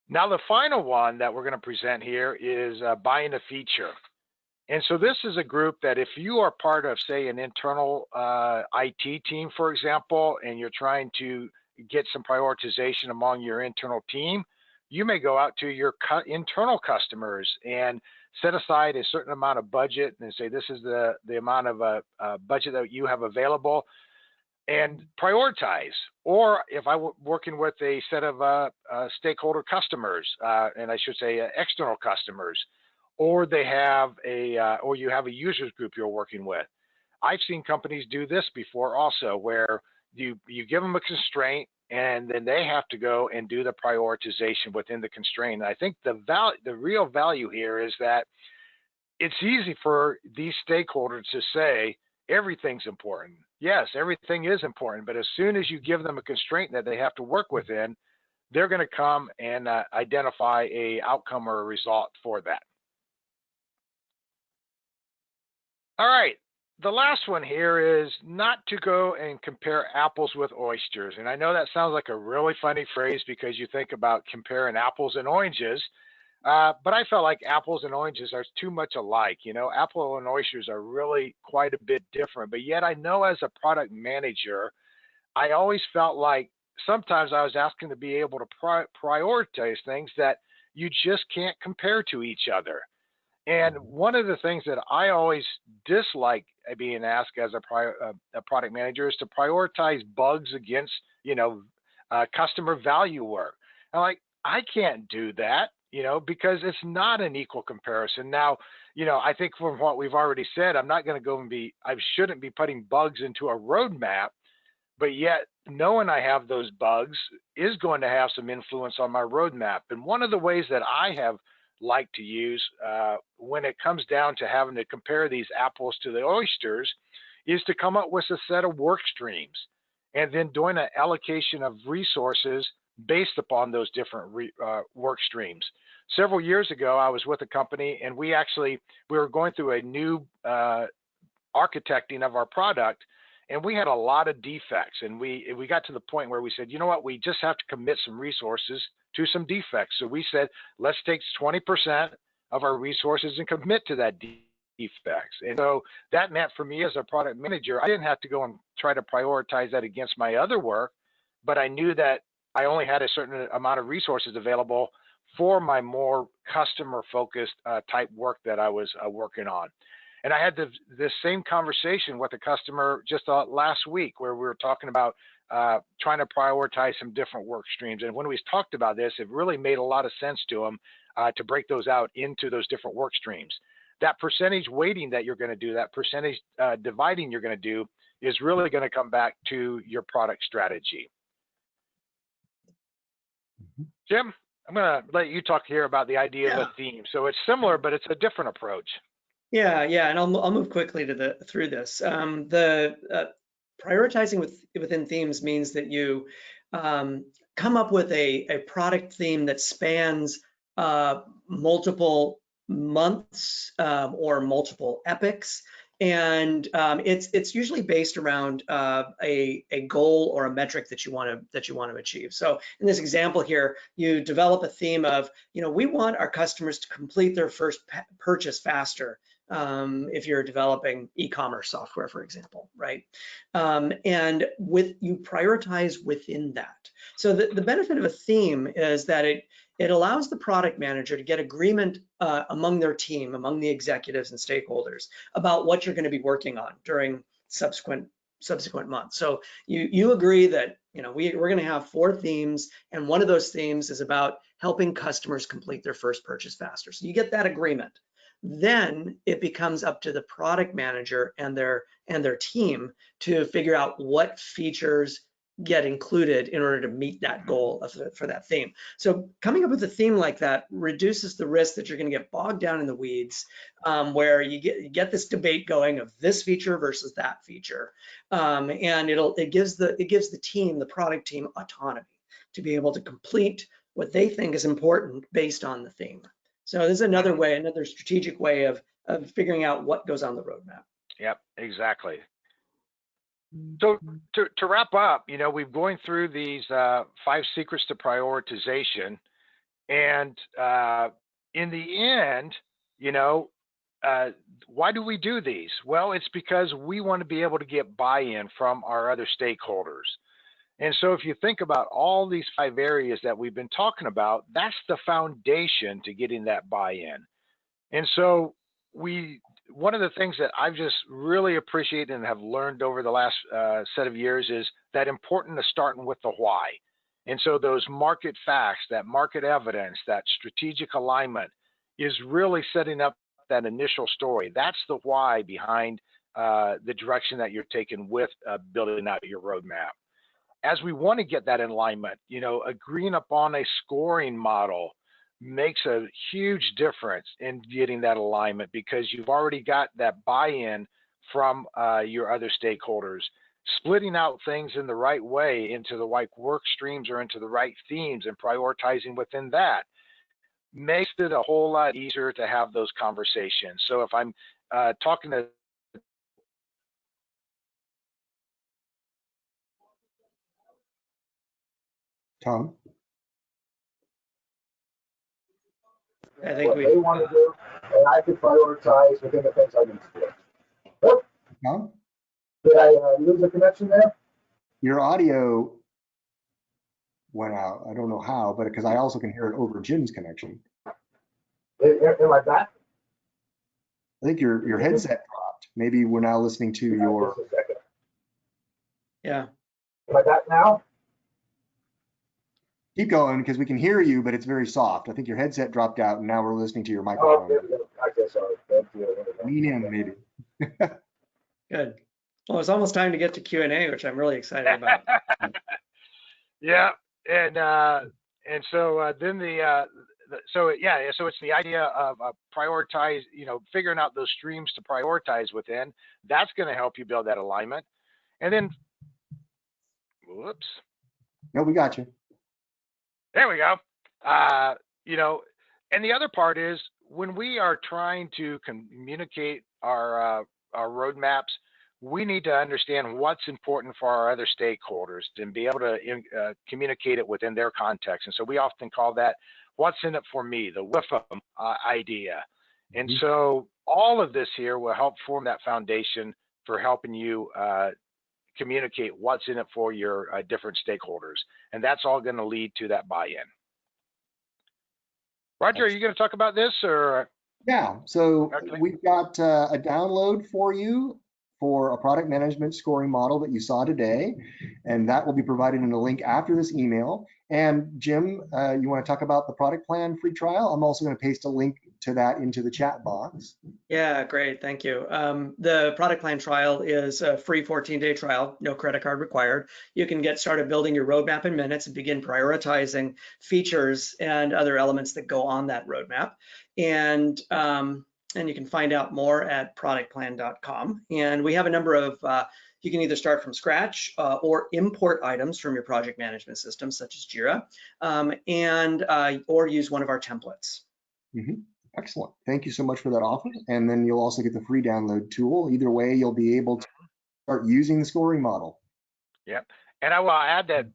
Now, the final one that we're going to present here is buying a feature. And so this is a group that if you are part of, say, an internal IT team, for example, and you're trying to get some prioritization among your internal team, you may go out to your internal customers and set aside a certain amount of budget and say, this is the amount of budget that you have available, and prioritize. Or if I'm working with a set of stakeholder customers, and I should say external customers, or they have or you have a users group you're working with. I've seen companies do this before also, where you give them a constraint and then they have to go and do the prioritization within the constraint. And I think the real value here is that it's easy for these stakeholders to say everything's important. Yes, everything is important, but as soon as you give them a constraint that they have to work within, they're going to come and identify a outcome or a result for that. All right, the last one here is not to go and compare apples with oysters. And I know that sounds like a really funny phrase because you think about comparing apples and oranges, but I felt like apples and oranges are too much alike. You know, apple and oysters are really quite a bit different, but yet I know as a product manager, I always felt like sometimes I was asking to be able to prioritize things that you just can't compare to each other. And one of the things that I always dislike being asked as a product manager is to prioritize bugs against, customer value work. I'm like, I can't do that, because it's not an equal comparison. Now, I think from what we've already said, I'm not going to go and I shouldn't be putting bugs into a roadmap, but yet knowing I have those bugs is going to have some influence on my roadmap. And one of the ways that I have like to use when it comes down to having to compare these apples to the oysters is to come up with a set of work streams and then doing an allocation of resources based upon those different work streams. Several years ago, I was with a company and we were going through a new architecting of our product, and we had a lot of defects, and we got to the point where we said, you know what, we just have to commit some resources to some defects. So we said, let's take 20% of our resources and commit to that defects. And so that meant for me as a product manager, I didn't have to go and try to prioritize that against my other work, but I knew that I only had a certain amount of resources available for my more customer focused type work that I was working on. And I had this same conversation with a customer just last week where we were talking about trying to prioritize some different work streams. And when we talked about this, it really made a lot of sense to them to break those out into those different work streams. That percentage weighting that you're going to do, that percentage dividing you're going to do is really going to come back to your product strategy. Jim, I'm going to let you talk here about the idea of a theme. So it's similar, but it's a different approach. Yeah, and I'll move quickly through this. Prioritizing within themes means that you come up with a product theme that spans multiple months or multiple epochs, and it's usually based around a goal or a metric that you want to achieve. So in this example here, you develop a theme of, we want our customers to complete their first purchase faster. If you're developing e-commerce software, for example, right? And you prioritize within that. So the benefit of a theme is that it allows the product manager to get agreement among their team, among the executives and stakeholders about what you're going to be working on during subsequent months. So you agree that we're going to have 4 themes, and one of those themes is about helping customers complete their first purchase faster. So you get that agreement. Then it becomes up to the product manager and their team to figure out what features get included in order to meet that goal for that theme. So coming up with a theme like that reduces the risk that you're going to get bogged down in the weeds, where you get this debate going of this feature versus that feature, and it gives the team, the product team, autonomy to be able to complete what they think is important based on the theme. So this is another way, another strategic way of figuring out what goes on the roadmap. Yep, exactly. So to wrap up, we've going through these 5 secrets to prioritization, and in the end, why do we do these? Well, it's because we want to be able to get buy-in from our other stakeholders. And so if you think about all these 5 areas that we've been talking about, that's the foundation to getting that buy-in. And so one of the things that I've just really appreciated and have learned over the last set of years is that important to starting with the why. And so those market facts, that market evidence, that strategic alignment is really setting up that initial story. That's the why behind the direction that you're taking with building out your roadmap. As we want to get that in alignment, agreeing upon a scoring model makes a huge difference in getting that alignment, because you've already got that buy-in from your other stakeholders. Splitting out things in the right way into the right work streams or into the right themes and prioritizing within that makes it a whole lot easier to have those conversations. So if I'm talking to Tom? I think what they want to do, and I could prioritize within the things I need to do. Oh, Tom? did I lose a connection there? Your audio went out. I don't know how, but because I also can hear it over Jim's connection. Am I back? I think your headset dropped. Maybe we're now listening to your. Just a second. Yeah. Am I back now? Keep going, because we can hear you, but it's very soft. I think your headset dropped out, and now we're listening to your Oh, microphone. there we go. Okay, sorry. Thank you. Lean in, maybe. Good. Well, it's almost time to get to Q&A, which I'm really excited about. Yeah, and so then so it's the idea of prioritize, figuring out those streams to prioritize within. That's going to help you build that alignment. And then, whoops. No, we got you. There we go. And the other part is when we are trying to communicate our roadmaps, we need to understand what's important for our other stakeholders and be able to communicate it within their context. And so we often call that what's in it for me, the WIFM idea. And so all of this here will help form that foundation for helping you communicate what's in it for your different stakeholders. And that's all going to lead to that buy-in. Roger, are you going to talk about this or? Yeah, so Okay. we've got a download for you for a product management scoring model that you saw today, and that will be provided in a link after this email. And Jim, you want to talk about the product plan free trial? I'm also going to paste a link to that into the chat box. Yeah, great. Thank you. The product plan trial is a free 14-day trial, no credit card required. You can get started building your roadmap in minutes and begin prioritizing features and other elements that go on that roadmap. And you can find out more at productplan.com. And we have a number of, you can either start from scratch or import items from your project management system, such as Jira, or use one of our templates. Excellent. Thank you so much for that offer. And then you'll also get the free download tool. Either way, you'll be able to start using the scoring model. Yep. And I will add that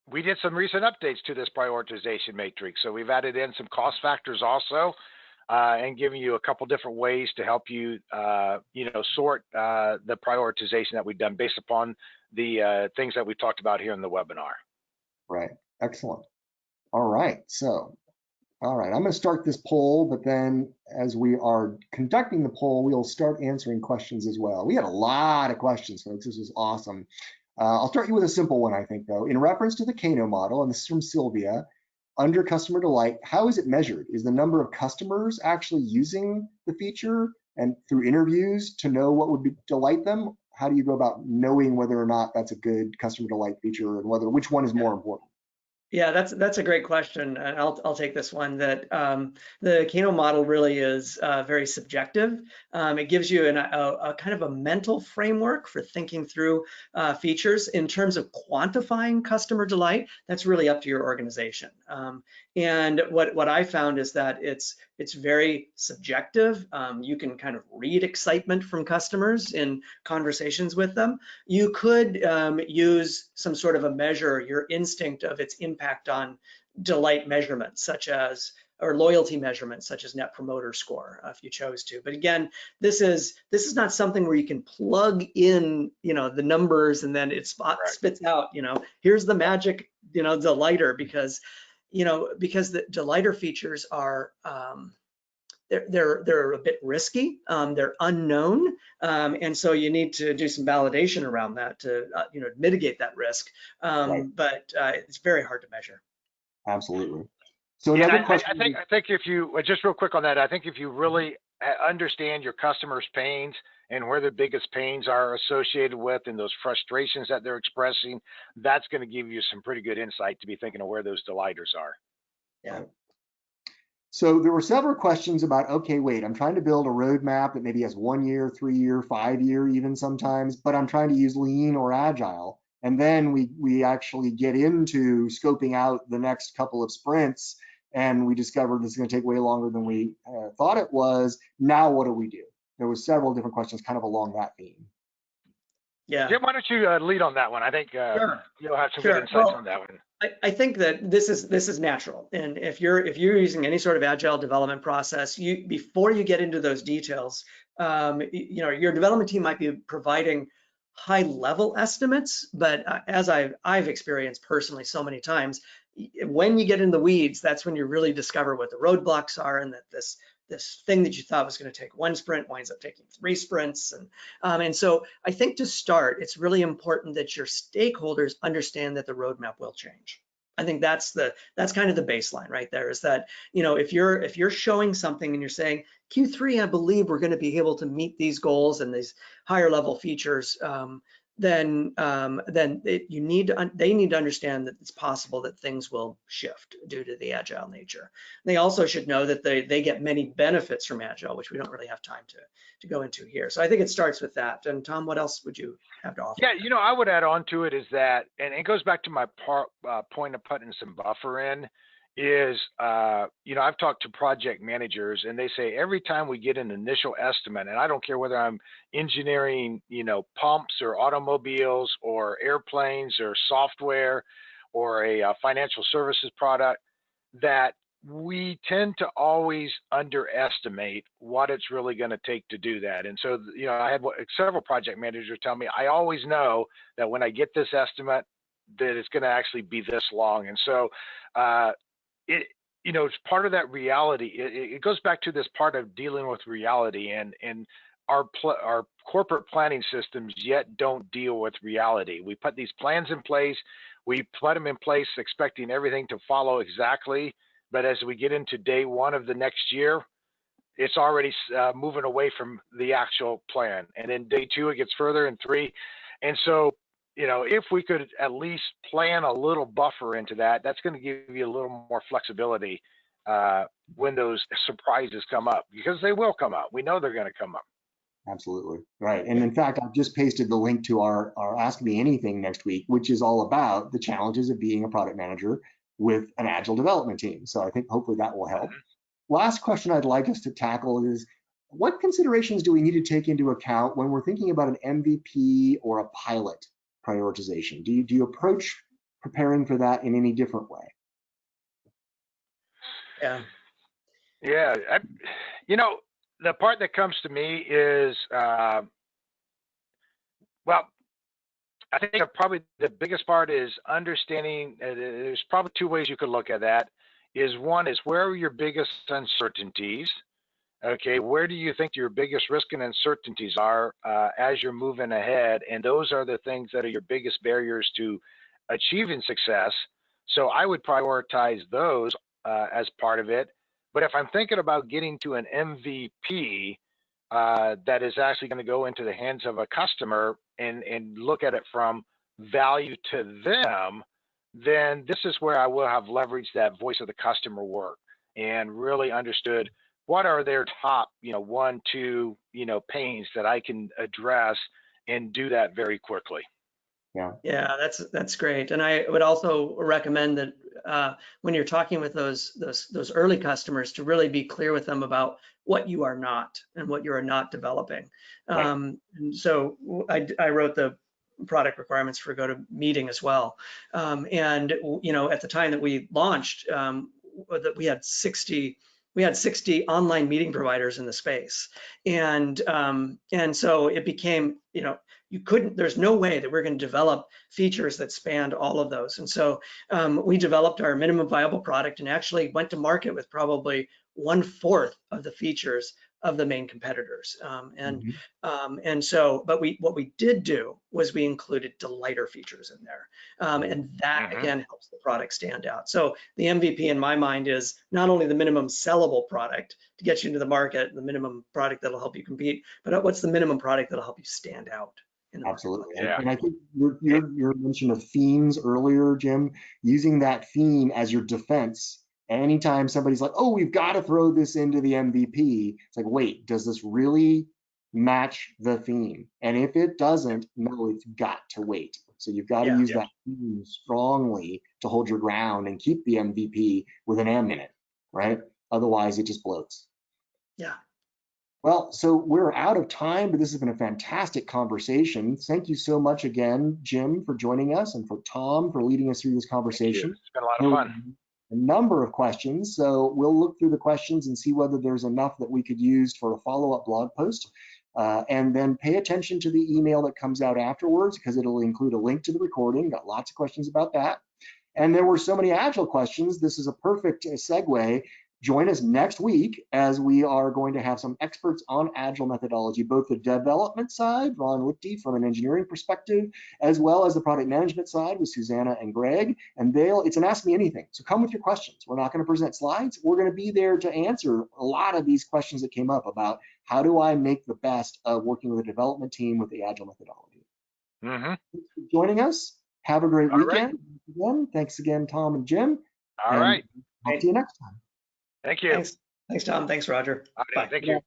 we did some recent updates to this prioritization matrix. So we've added in some cost factors also, and giving you a couple different ways to help you, sort the prioritization that we've done based upon the things that we talked about here in the webinar. Right. Excellent. All right. All right, I'm going to start this poll, but then as we are conducting the poll, we'll start answering questions as well. We had a lot of questions, folks. This is awesome. I'll start you with a simple one, I think, though. In reference to the Kano model, and this is from Sylvia, under customer delight, how is it measured? Is the number of customers actually using the feature and through interviews to know what would delight them? How do you go about knowing whether or not that's a good customer delight feature and which one is more important? Yeah, that's a great question, and I'll take this one. That the Kano model really is very subjective. It gives you a kind of a mental framework for thinking through features. In terms of quantifying customer delight, that's really up to your organization. And what I found is that it's very subjective. You can kind of read excitement from customers in conversations with them. You could use some sort of a measure, your instinct of its impact on delight measurements, such as, or loyalty measurements, such as Net Promoter Score, if you chose to. But again, this is not something where you can plug in, the numbers and then it spits out, here's the magic, delighter, because the delighter features are they're a bit risky, they're unknown, and so you need to do some validation around that to mitigate that risk. Right. But it's very hard to measure. Absolutely. So Yeah, another I question. think if you just real quick on that, I think if you really understand your customers' pains and where the biggest pains are associated with and those frustrations that they're expressing, that's going to give you some pretty good insight to be thinking of where those delighters are. Yeah. So there were several questions about, okay, wait, I'm trying to build a roadmap that maybe has 1 year, 3 year, 5 year even sometimes, but I'm trying to use lean or agile. And then we actually get into scoping out the next couple of sprints and we discovered this is going to take way longer than we thought it was. Now what do we do? There was several different questions kind of along that theme. Yeah. Jim, why don't you lead on that one? I think Sure. you'll have some Sure. good insights on that one. I think that this is natural, and if you're using any sort of agile development process, before you get into those details, your development team might be providing high level estimates, but as I've experienced personally so many times, when you get in the weeds, that's when you really discover what the roadblocks are, and that this thing that you thought was going to take 1 sprint winds up taking 3 sprints. And so I think to start, it's really important that your stakeholders understand that the roadmap will change. I think that's kind of the baseline right there, is that, if you're showing something and you're saying Q3, I believe we're going to be able to meet these goals and these higher level features, then they need to understand that it's possible that things will shift due to the agile nature. They also should know that they get many benefits from agile, which we don't really have time to go into here. So I think it starts with that. And Tom, what else would you have to offer? Yeah, I would add on to it is that, and it goes back to my point of putting some buffer in, is, I've talked to project managers and they say every time we get an initial estimate, and I don't care whether I'm engineering, pumps or automobiles or airplanes or software or a financial services product, that we tend to always underestimate what it's really going to take to do that. And so, I had several project managers tell me, I always know that when I get this estimate, that it's going to actually be this long. And so, it's part of that reality. It goes back to this part of dealing with reality, and our corporate planning systems yet don't deal with reality. We put these plans in place, we put them in place expecting everything to follow exactly, but as we get into day 1 of the next year, it's already moving away from the actual plan, and then day 2 it gets further, and 3, and so, if we could at least plan a little buffer into that, that's going to give you a little more flexibility when those surprises come up, because they will come up. We know they're going to come up. Absolutely. Right. And in fact, I've just pasted the link to our Ask Me Anything next week, which is all about the challenges of being a product manager with an agile development team. So I think hopefully that will help. Last question I'd like us to tackle is, what considerations do we need to take into account when we're thinking about an MVP or a pilot prioritization? Do you approach preparing for that in any different way? Yeah. The part that comes to me is, I think probably the biggest part is understanding. There's probably 2 ways you could look at that. One is, where are your biggest uncertainties? Okay, where do you think your biggest risk and uncertainties are as you're moving ahead? And those are the things that are your biggest barriers to achieving success. So I would prioritize those as part of it. But if I'm thinking about getting to an MVP that is actually going to go into the hands of a customer and look at it from value to them, then this is where I will have leveraged that voice of the customer work and really understood what are their top, 1, 2, pains that I can address and do that very quickly. Yeah, that's great. And I would also recommend that when you're talking with those early customers, to really be clear with them about what you are not and what you are not developing. Right. And so I wrote the product requirements for GoToMeeting as well. And at the time that we launched, that we had 60 online meeting providers in the space, and so it became, there's no way that we're going to develop features that spanned all of those. And so we developed our minimum viable product and actually went to market with probably 1/4 of the features of the main competitors. And so, but what we did do was we included delighter features in there. And that again helps the product stand out. So the MVP in my mind is not only the minimum sellable product to get you into the market, the minimum product that'll help you compete, but what's the minimum product that'll help you stand out? Absolutely. Yeah. And I think your mention of themes earlier, Jim, using that theme as your defense. Anytime somebody's like, oh, we've got to throw this into the MVP, it's like, wait, does this really match the theme? And if it doesn't, no, it's got to wait. So you've got to use that theme strongly to hold your ground and keep the MVP with an M in it, right? Otherwise, it just bloats. Yeah. Well, so we're out of time, but this has been a fantastic conversation. Thank you so much again, Jim, for joining us, and for Tom for leading us through this conversation. It's been a lot of fun. A number of questions, so we'll look through the questions and see whether there's enough that we could use for a follow-up blog post. And then pay attention to the email that comes out afterwards, because it'll include a link to the recording. Got lots of questions about that. And there were so many Agile questions. This is a perfect segue. Join us next week, as we are going to have some experts on Agile methodology, both the development side, Ron Lichty from an engineering perspective, as well as the product management side with Susanna and Greg. And it's an Ask Me Anything. So come with your questions. We're not going to present slides. We're going to be there to answer a lot of these questions that came up about how do I make the best of working with a development team with the Agile methodology. Thanks for joining us. Have a great weekend. Again, thanks again, Tom and Jim. All right. Talk to you next time. Thank you. Thanks, Tom. Thanks, Roger. Bye. Thank you.